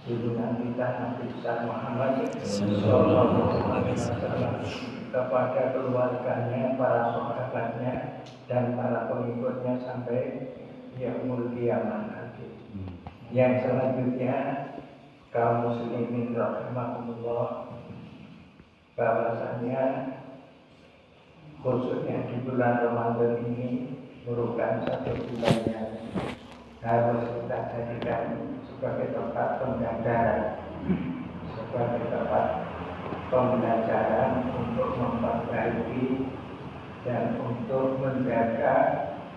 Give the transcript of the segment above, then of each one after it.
junjungan kita Nabi besar Muhammad Sallallahu Alaihi Wasallam, kepada keluarganya, para sahabatnya, dan para pengikutnya sampai yaumul qiyamah nanti. Yang selanjutnya, kaum muslimin rahimakumullah, bahwasanya khususnya di bulan Ramadan ini merupakan satu bulan yang harus kita jadikan sebagai tempat pembelajaran, sebagai tempat pembelajaran untuk memperbaiki dan untuk menjaga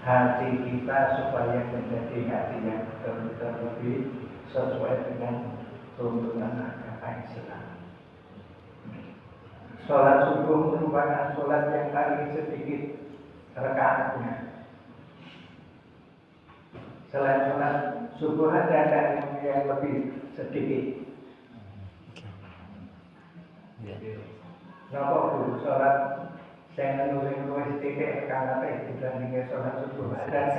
hati kita supaya menjadi hati yang betul-betul lebih sesuai dengan tuntunan agama Islam. Sholat subuh merupakan sholat yang paling sedikit rakaatnya. Selain sholat subuh ada yang lebih sedikit. Napa dulu sholat saya nulis sedikit karena dibandingkan sholat subuh ada.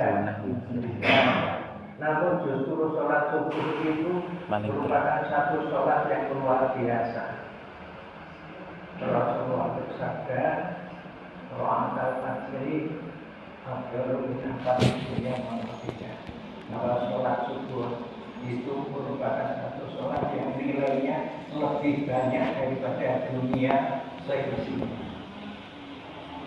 Namun justru sholat subuh itu merupakan satu sholat yang luar biasa. Rasulullah bersabda, "Ra'atal fajri afdalu min afdali dunya wa ma fiha." Maka sholat subuh itu merupakan satu sholat yang nilainya lebih banyak daripada dunia seisinya.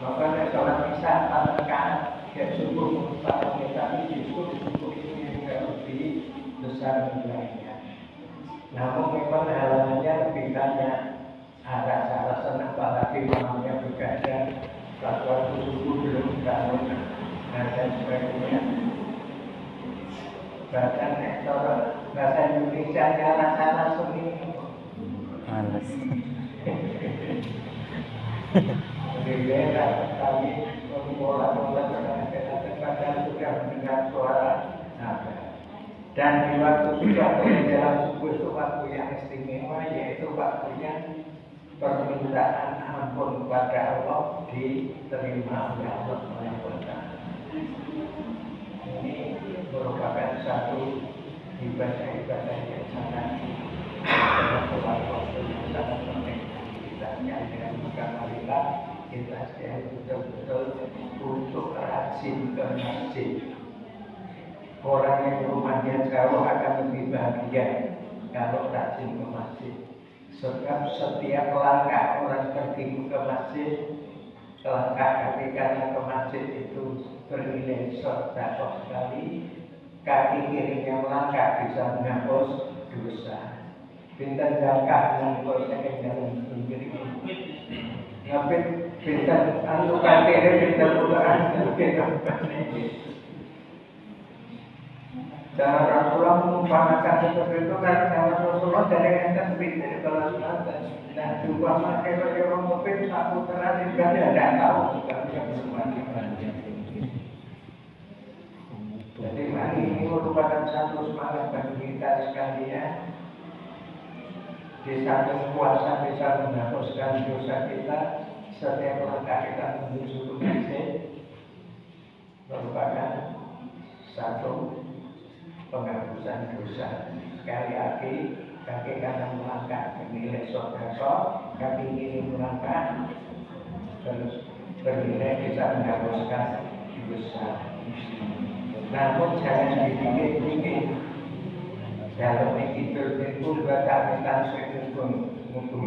Maka sholat isya 4 rakaat dan subuh merupakan tapi justru subuh itu juga lebih besar nilainya. Namun memang halangannya lebih banyak. Ada alasan apalagi malamnya begadang, waktu subuh belum bangun, dan sebagainya. Bahkan kalau bahasa Indonesia rasa seni males. Berbeda kami pola-pola kadang sudah mendengar suara dan di waktu sudah menjelang subuh itu waktu yang istimewa, yaitu waktunya permintaan ampun kepada Allah diterima oleh Allah SWT. Ini merupakan satu ibadah yang sangat penting kita dengan marilah kita betul-betul untuk rajin ke masjid. Orang yang rumahnya jauh akan lebih bahagia kalau rajin ke masjid. Sebab setiap langkah orang pergi ke masjid, langkah kaki kanan ke masjid itu bernilai sedekah sekali. Kaki kirinya melangkah bisa menghapus dosa. Pinten langkah menghapus jalan sendiri. Tapi pinten anu kaki pinten bukaan cara Rasulullah mengumpamakan seperti itu kan cara Rasulullah dari enten dari kelas atas. Nah, umpama kalau orang mungkin satu terang juga tidak tahu sebenarnya bagaimana. Jadi hari ini merupakan satu semangat bagi kita sekalian. Di samping puasa bisa menghapuskan dosa kita, setiap langkah kita menuju ke masjid merupakan satu penghapusan dosa. Sekali lagi, kaki kanan melangkah bernilai sedekah, kaki kiri melangkah terus bernilai bisa menghapuskan dosa. Namun jangan dipikir-pikir dalam tidur itu berkaitan dengan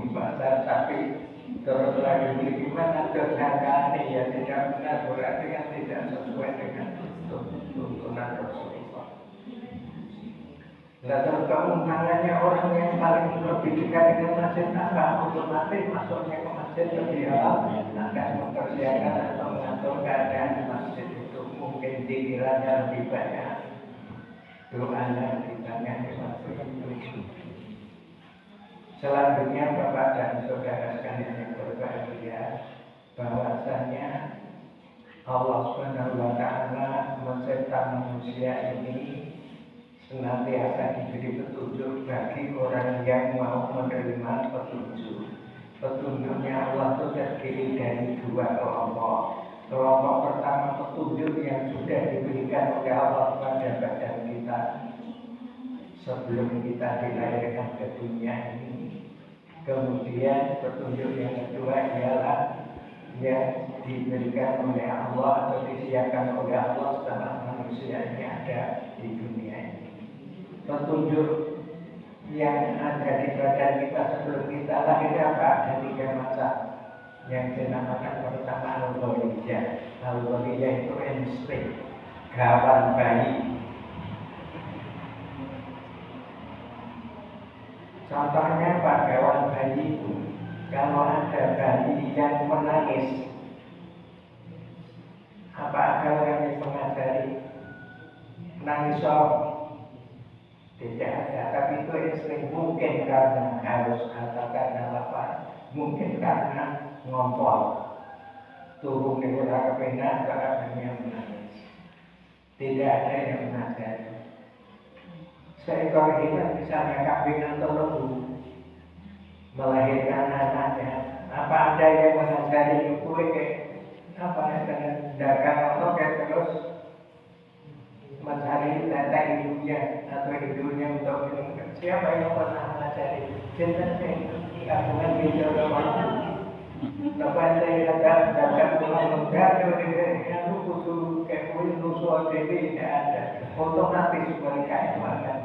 pasar, tapi terus lagi gimana terjangkau ya tidak benar, berarti kan tidak sesuai dengan tuntunan Rasulullah. Lalu keuntungannya orang yang paling lebih dekat dengan masjid apa? Otomatis masuknya ke masjid lebih awal akan mempersiapkan atau mengatur keadaan masjid itu. Mungkin pikirannya lebih banyak, doanya lebih banyak di masjid itu. Selanjutnya Bapak dan Saudara sekalian yang berbahagia, bahwasanya Allah Subhanahu wa Ta'ala mencipta manusia ini senantiasa diberi petunjuk bagi orang yang mau menerima petunjuk. Petunjuknya Allah itu terdiri dari dua kelompok. Kelompok pertama petunjuk yang sudah diberikan oleh Allah kepada badan kita sebelum kita dilahirkan ke dunia ini. Kemudian petunjuk yang kedua ialah yang diberikan oleh Allah atau disiapkan oleh Allah setelah manusia ini ada di dunia ini. Petunjuk yang ada di badan kita sebelum kita lahir apa? Ada 3 macam. Yang dinamakan pertama al-ghaliyah. Al-ghaliyah itu insting, gawan bayi. Contohnya Pak, gawan bayi itu kalau ada bayi yang menangis, apa ada orang yang mengajari nangis tidak ada, tapi itu insting. Mungkin karena harus atau karena apa, mungkin karena ngompol turun di udara kepenak karena menangis. Tidak ada yang mengajari. Seekor hewan misalnya kambing atau lembu melahirkan anaknya, apa ada yang mengajari kulit apa dengan dagang atau terus mencari data hidupnya atau hidupnya untuk minum? Siapa yang pernah mengajari? Jangan saya bukan beda waktu. Lepas saya dagang pulang mengajar yang lu kudu kayak kulit nusul jadi tidak ada. Otomatis mereka itu akan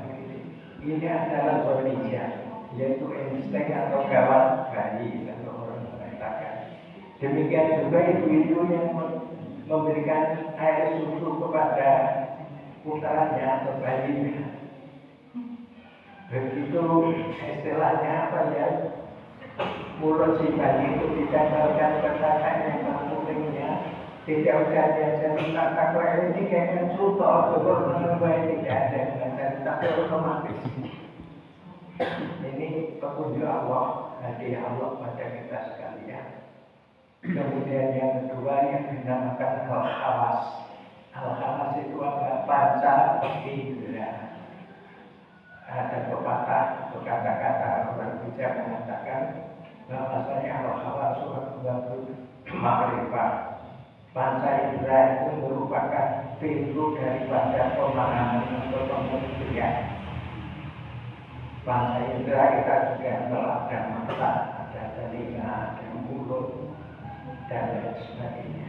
ini adalah ghaliyah, yaitu insting atau gawan bayi kalau orang mengatakan. Demikian juga ibu-ibu yang memberikan air susu kepada putranya atau bayinya. Begitu istilahnya apa ya? Mulut si bayi itu ditempelkan ke kakaknya yang kupingnya. Tidak usah diajar tentang kakak ini kayaknya suka atau berbaik tidak ada yang tapi otomatis. Ini petunjuk Allah, hadiah Allah pada kita sekalian. Kemudian yang kedua yang dinamakan al-khawas. Al-khawas itu apa? Panca indera. Ada pepatah atau kata-kata orang bijak mengatakan bahwasanya al-khawas itu makrifat. Panca indera itu merupakan pintu daripada pemahaman atau pembuktian. Panca indera kita juga ada mata, ada telinga, ada mulut, dan lain sebagainya.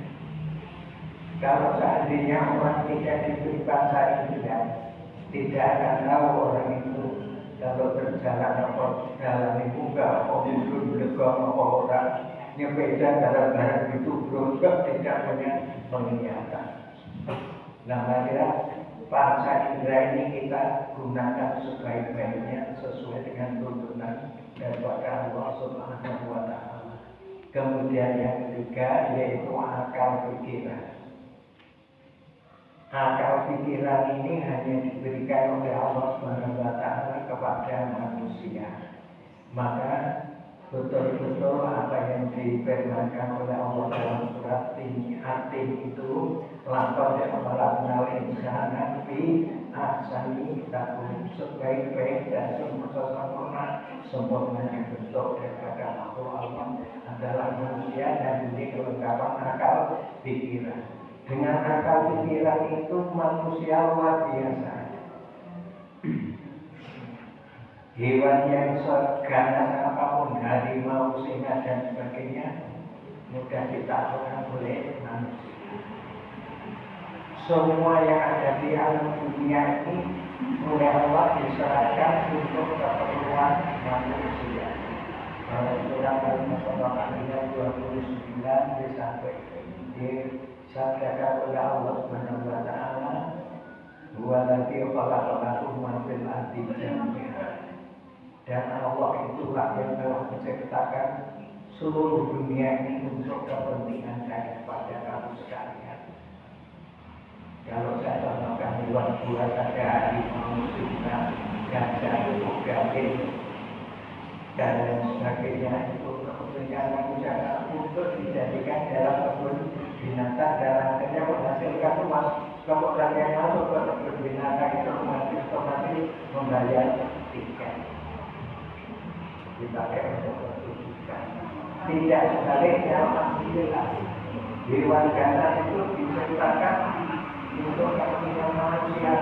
Kalau seandainya orang tidak diberi panca indera, tidak akan tahu orang itu kalau berjalan apa dalam buka apa mulut legam apa orang nyepeda dalam itu berubah tidak punya penglihatan. Nah, marilah panca indera ini kita gunakan sebaik-baiknya sesuai dengan tuntunan daripada Allah Subhanahu wa Ta'ala. Kemudian yang ketiga yaitu akal pikiran. Akal pikiran ini hanya diberikan oleh Allah Subhanahu wa Ta'ala kepada manusia. Maka betul-betul apa yang difirmankan oleh Allah dalam surat At-Tin itu lakon yang melaknal insana fi ahsani taqwim, sebaik-baik dan sempurna bentuk daripada makhluk Allah adalah manusia dan ini kelengkapan akal pikiran. Dengan akal pikiran itu manusia luar biasa. Hewan yang seganas apapun, harimau, singa dan sebagainya mudah ditaklukkan oleh manusia. Semua yang ada di alam dunia ini oleh Allah diserahkan untuk keperluan manusia. Surat Al-Baqarah ayat 29 sampai disabdakan oleh Allah Subhanahu wa Ta'ala, "Huwallazi khalaqakum ma fil ardi jami'an." Dan Allah itulah yang telah menciptakan seluruh dunia ini untuk kepentingan daripada kamu sekalian. Kalau saya contohkan hewan buas ada harimau, singa, gajah, gagak, dan lain sebagainya itu kepentingan manusia untuk dijadikan dalam kebun binatang dan akhirnya menghasilkan emas. Kalau orang yang masuk ke kebun binatang itu otomatis membayar tiket. Dipakai untuk pertunjukan. Tidak sebaliknya, alhamdulillah. Hewan gajah itu diciptakan untuk kepentingan manusia.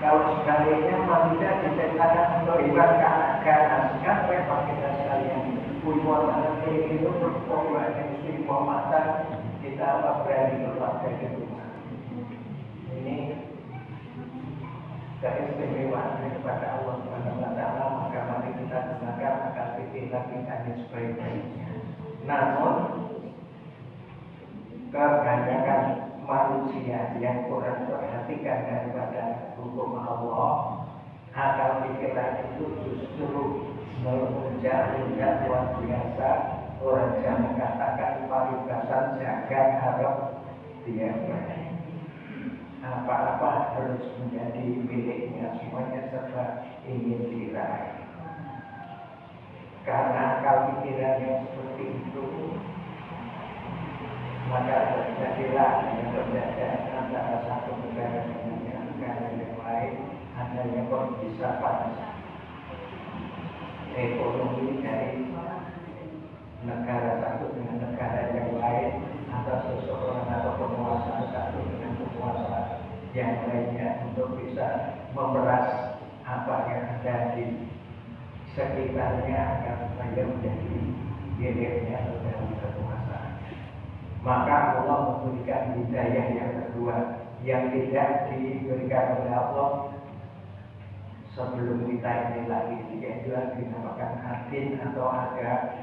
Kalau sebaliknya manusia diciptakan untuk ibadah keagamaan, repot kita sekalian. Punya itu berpokok yang istimewa mata kita apa berani keluar dari rumah. Ini keistimewaan daripada Allah Subhanahu wa Ta'ala, maka mari kita gunakan akal pikiran kita yang sebaik-baiknya. Namun kebanyakan manusia yang kurang perhatikan daripada hukum Allah, akal pikiran itu justru melunjak luar biasa. Orang jangan katakan paribasan jagat harap dia baik. Apa-apa harus menjadi miliknya, semuanya serba ingin diraih. Karena akal pikiran yang seperti itu, maka terjadilah yang berbeda antara satu negara dengan negara yang lain, adanya perpisahan ekonomi dari negara satu dengan negara yang lain, atau seseorang atau penguasa satu dengan penguasa yang lainnya untuk bisa memeras apa yang ada di sekitarnya agar supaya menjadi miliknya dalam kekuasaan. Maka Allah memberikan hidayah yang kedua yang tidak diberikan oleh Allah sebelum kita ini lagi, yaitu dinamakan adin atau agama,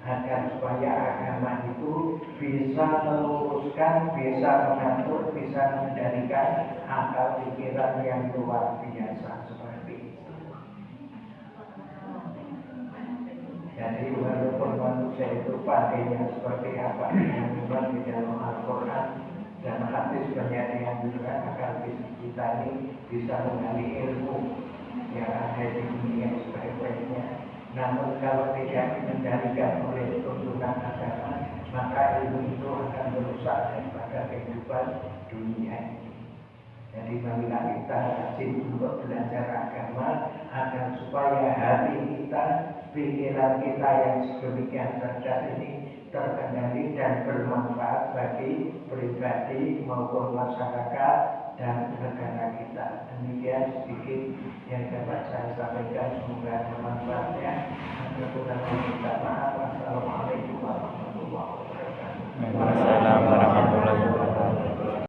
agar supaya agama itu bisa meluruskan, bisa mengatur, bisa menjadikan akal pikiran yang luar biasa seperti itu. Jadi walaupun manusia itu pakainya seperti apa yang memang di dalam Al-Quran dan hadis banyak yang juga akal kita ini bisa menggali ilmu yang ada di dunia sebaik-baiknya. Namun kalau tidak dikendalikan oleh tuntunan agama, maka ilmu itu akan merusak daripada kehidupan dunia ini. Jadi marilah kita rajin untuk belajar agama agar supaya hati kita, pikiran kita yang sedemikian cerdas ini terkendali dan bermanfaat bagi pribadi maupun masyarakat dan negara kita. Demikian sedikit yang dapat saya sampaikan, semoga ada manfaatnya. Kurang minta maaf. Wassalamualaikum warahmatullahi wabarakatuh. Waalaikumsalam warahmatullahi wabarakatuh.